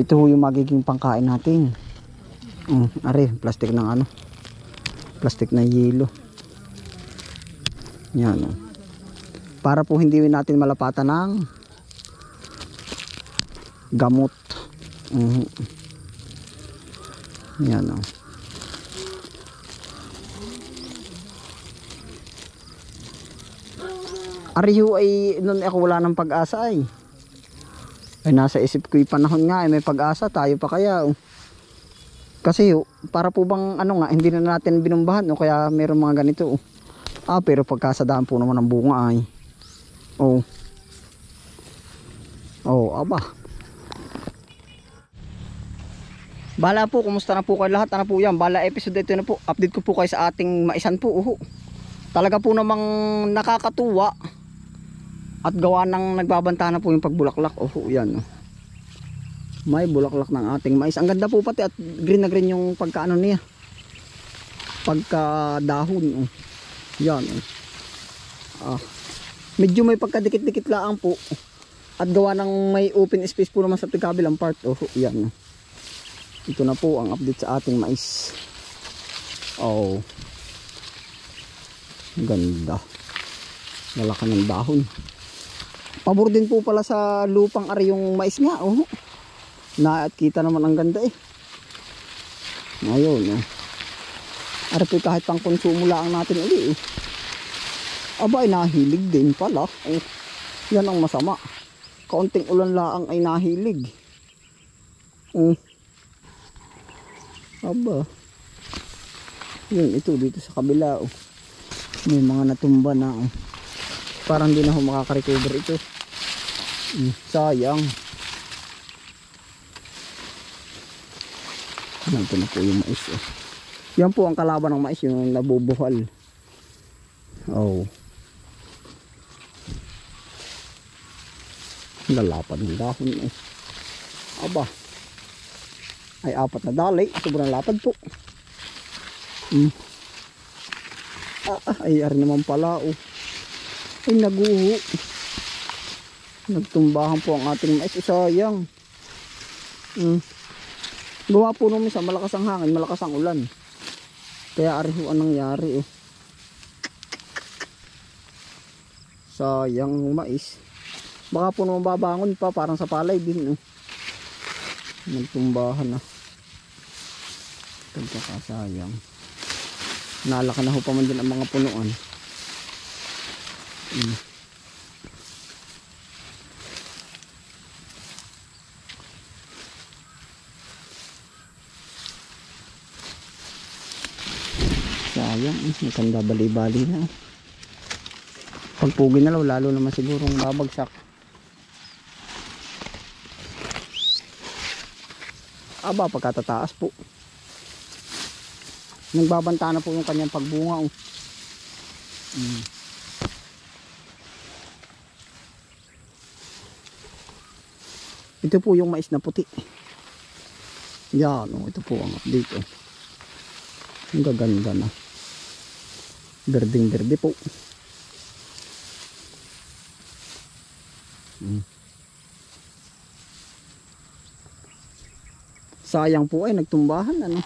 Ito yung magiging pangkain natin. Are, plastic ng ano. Plastic na yelo. Yan. Para po hindi natin malapatan ng gamot. Yan o. Ariho ay noon ako wala ng pag-asa ay. Ay nasa isip ko yung panahon nga ay may pag-asa tayo pa kaya. Kasi para po bang ano nga hindi na natin binumbahan o kaya meron mga ganito. Pero pagkasadaan po naman ng bunga ay. Aba. Bala po, kumusta na po kayo lahat? Ano po yan? Bala episode ito na po. Update ko po kayo sa ating maisan po. Talaga po namang nakakatuwa. At gawa ng nagbabanta na po yung pagbulaklak. Yan. May bulaklak ng ating mais. Ang ganda po pati at green na green yung pagkaano niya. Pagka dahon. Yan. Medyo may pagkadikit-dikit lang po. At gawa ng may open space po naman sa kabilang part. Yan. Ito na po ang update sa ating mais. Ganda. Lalaki ng dahon. Pabor din po pala sa lupang ari yung mais nga. Na at kita naman ang ganda Ngayon ari po kahit pang konsumo lang natin uli Aba ay nahilig din pala. Yan ang masama. Kaunting ulan lang ay nahilig. Aba. Yun ito dito sa kabila may mga natumba na parang hindi na ako makaka-recover ito. Sayang. Ito na po yung mais Yan po ang kalaban ng mais, yung nabubuhal. Lalapad ng dahon Aba. Ay 4 na dali, sobrang lapad po. Ay ari naman pala ay naguho. Nagtumbahan po ang ating mais. Sayang. Gawa po naman sa malakas ang hangin, malakas ang ulan. Kaya ariho ang nangyari Sayang ang mais. Baka po naman babangon pa parang sa palay din Nagtumbahan Pagkakasayang. Nalaka na ho pa man din ang mga punuan. Sayang, maganda bali-bali na. Pagpugi na lalo naman sigurong babagsak. Aba, pagkatataas po. Nagbabanta na po yung kanyang pagbunga Ito po yung mais na puti. Yan ito po ang update Ang gaganda na. Berding berde po. Sayang po ay nagtumbahan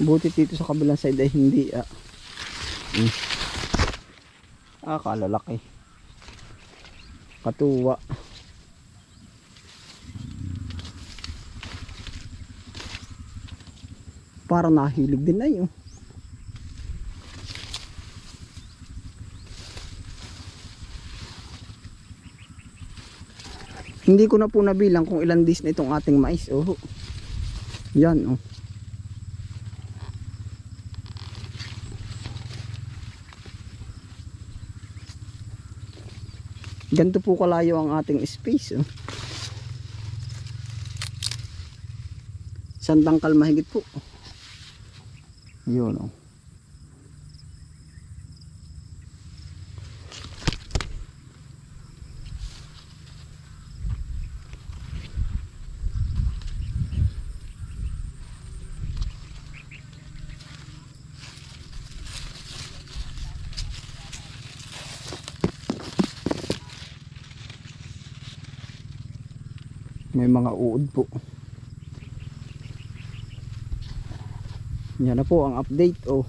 Buti dito sa kabilang side ay hindi kalalaki. Katuwa. Para nahilig din na Hindi ko na po nabilang kung ilan days na itong ating mais. Yan Ganito po kalayo ang ating space Sandangkal mahigit po. Yun May mga uod po. Yan na po ang update. Oh.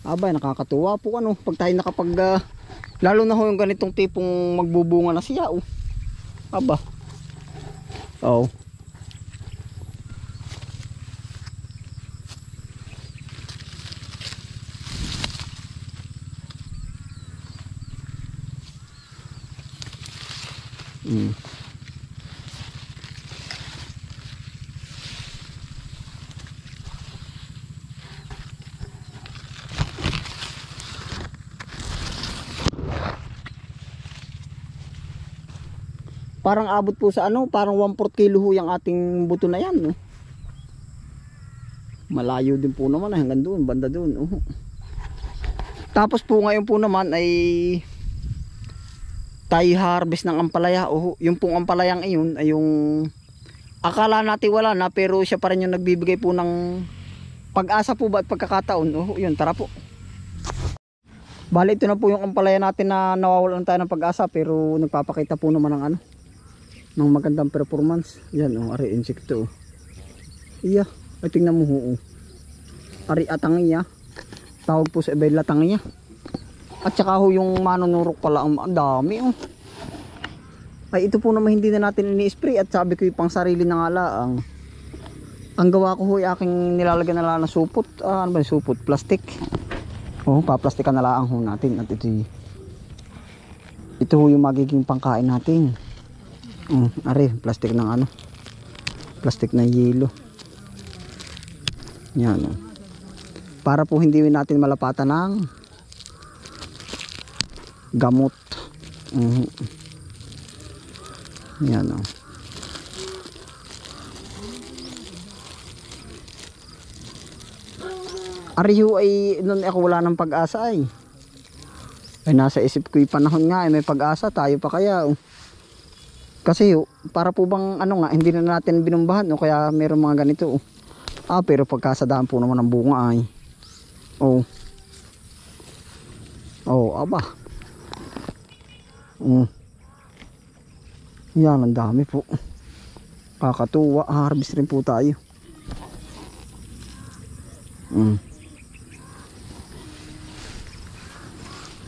Abay, nakakatuwa po ano. Pag tayo nakapag lalo na ho yung ganitong tipong magbubunga na siya. Oh. Aba. Oh. Parang abot po sa ano, parang 1/4 kilo ho yung ating buto na yan. No? Malayo din po naman hanggang doon, banda doon. Tapos po ngayon po naman ay tayo harvest ng ampalaya. Yung pong ampalayang iyon ay yung akala natin wala na pero siya pa rin yung nagbibigay po ng pag-asa po ba at pagkakataon. Yun, tara po. Bali ito na po yung ampalaya natin na nawawalan tayo ng pag-asa pero nagpapakita po naman ng ano, ng magandang performance. Yan ari insekto. Iya, ay tingnan mo ho. Ari atangiya. Tawag po sa ibay latangiya. At saka ho yung manunurok pala ang dami Ay ito po naman hindi na natin ini-spray at sabi ko yung pang sarili na nga lang. Ang gawa ko ho ay aking nilalagyan na lang na supot. Ano ba yung supot? Plastic. Paplastikan na lang ho natin at ito ho yung magiging pangkain natin. Ari, plastic ng ano, plastic na yelo. Yan para po hindi natin malapatan ng gamot. Yan Ari ho ay noon ako wala ng pag-asa ay nasa isip ko yung panahon nga ay may pag-asa tayo pa kaya kasi para po bang ano nga hindi na natin binumbahan kaya meron mga ganito pero pagkasadaan po naman ng bunga ay aba yan ang dami po kakatuwa. Harvest rin po tayo.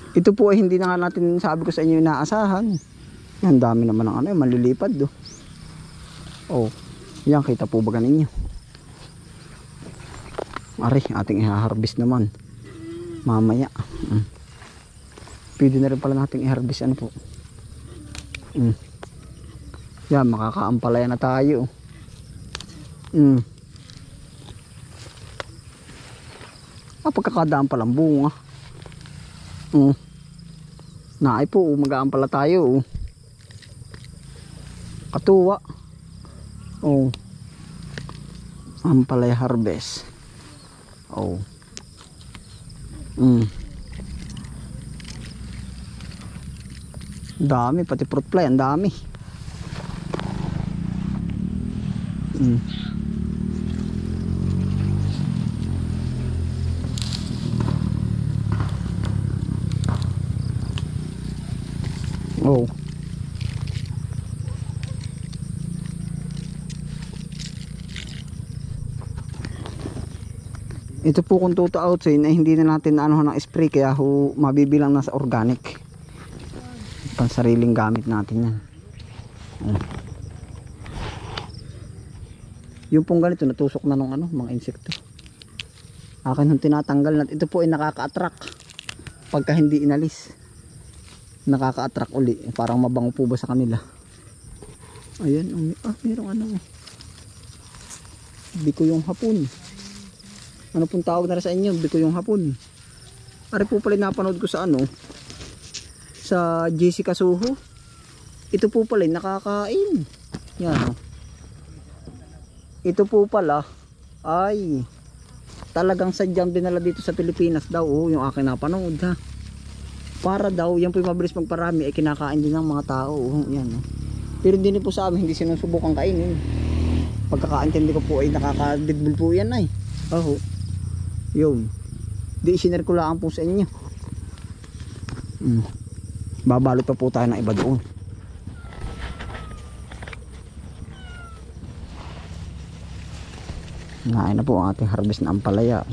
Ito po ay hindi na nga natin sabi ko sa inyo inaasahan. Yan dami naman ng ano, malilipad yan kita po ba ninyo? Ari, ating i-harvest naman mamaya. Pwede na rin pala nating i-harvest ano po. Yan, makakaampalaya na tayo. Pagkakadaan palang bunga. Naay po, mag-aampala tayo. Katuwa. Ampalaya harvest. Dami, pati fruit fly, ang dami. Ito po kung tutuautin ay hindi na natin ano ng spray kaya mabibilang na sa organic. Pansariling gamit natin yan. Yung pong ganito natusok na ng mga insekto. Akin yung tinatanggal natin. Ito po ay nakaka-attract pagka hindi inalis. Nakaka-attract uli. Parang mabango po ba sa kanila. Ayan. Mayroong biko yung hapon. Ano pong tawag na rin sa inyo? Biko yung hapon. Ari po pala napanood ko sa sa Jessica Soho. Ito po pala nakakain. Yan. Ito po pala ay talagang sadyang dinala dito sa Pilipinas daw. Yung akin napanood para daw yan po yung mabilis magparami ay kinakain din ng mga tao. Yan. Pero hindi po sa amin hindi sinusubukan kainin. Pagkakaintindi ko po ay nakakadidbul po yan ay. Yun. Di isinare ko lang po sa inyo. Babalot pa po tayo ng iba doon. Nain na po ang ating harvest na ampalaya.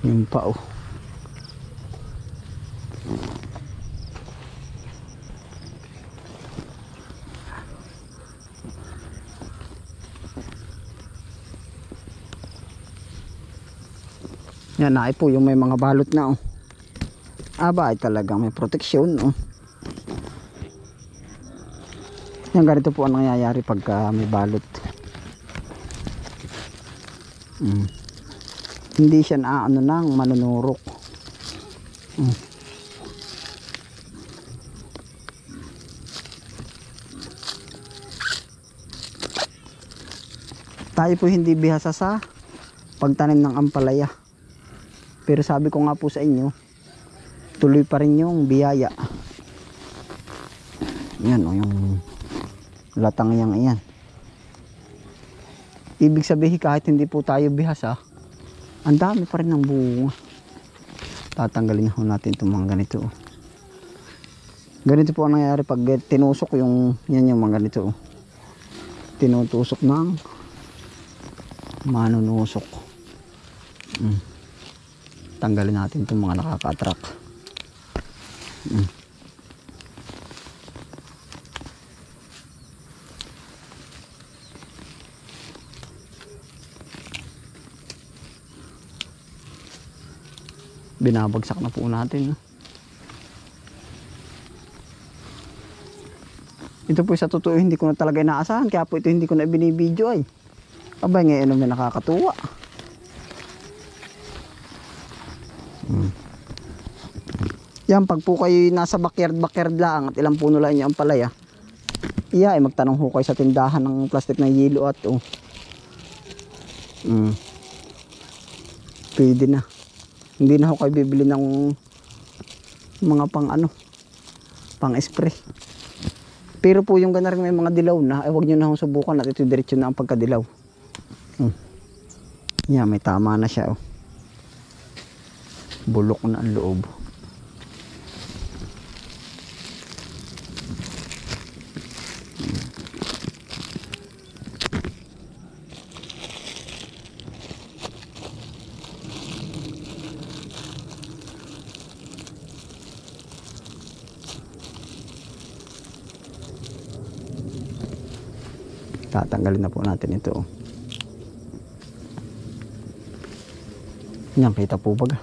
Yung pa oh. Yan na po yung may mga balot na oh. Aba ay talagang may proteksyon oh. Yan ganito po ang nangyayari pagka may balot. Hindi siya na ano nang manunurok. Tayo po hindi bihasa sa pagtanim ng ampalaya. Pero sabi ko nga po sa inyo, tuloy pa rin yung biyaya. Yan o, yung latang yang iyan. Ibig sabihin kahit hindi po tayo bihasa, ang dami pa rin ng bunga. Tatanggalin na natin itong mga ganito. Ganito po ang nangyayari pag tinusok yung, yan yung mga ganito. Tinutusok ng manunusok. Tanggalin natin itong mga nakaka-attract. Binabagsak na po natin. Ito po sa totoo hindi ko na talaga inaasahan, kaya po ito hindi ko na binibidyo ay. Abay ngayon may nakakatuwa. Yan, pag po kayo nasa backyard lang at ilang puno lang yung ampalaya, iya ay magtanong ho kayo sa tindahan ng plastic na yelo at oh. Pwede na. Hindi na ho kayo bibili ng mga pang ano, pang spray. Pero po yung gana rin may mga dilaw na, ay wag nyo na hong subukan at ito diretso na ang pagkadilaw. Yan, may tama na siya oh. Bulok na ang loob. Tatanggalin na po natin ito. Yan, kita po baga.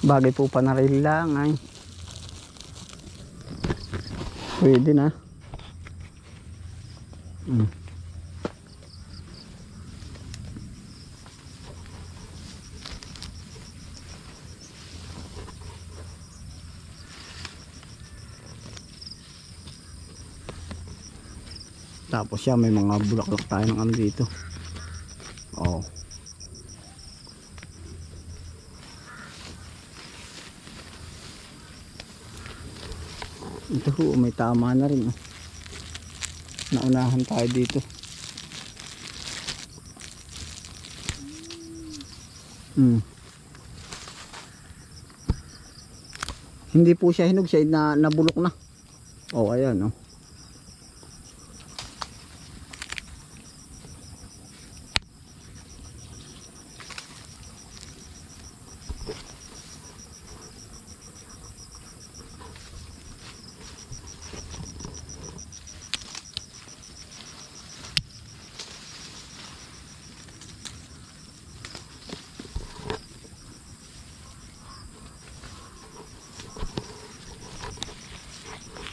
Bagay po panaril lang ay. Pwede na. Tapos siya may mga bulaklak tayo ng ano dito. Oh. Ito ho, may tama na rin. Naunahan tayo dito. Hindi po siya hinog, siya na nabulok na. Oh, ayan oh.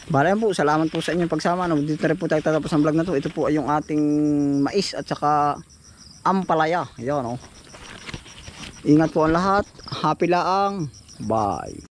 Bala yan po, salamat po sa inyong pagsama. No? Dito na rin po tayo tatapos ang vlog na to. Ito po ay yung ating mais at saka ampalaya. Yan, no? Ingat po ang lahat. Happy laang. Bye.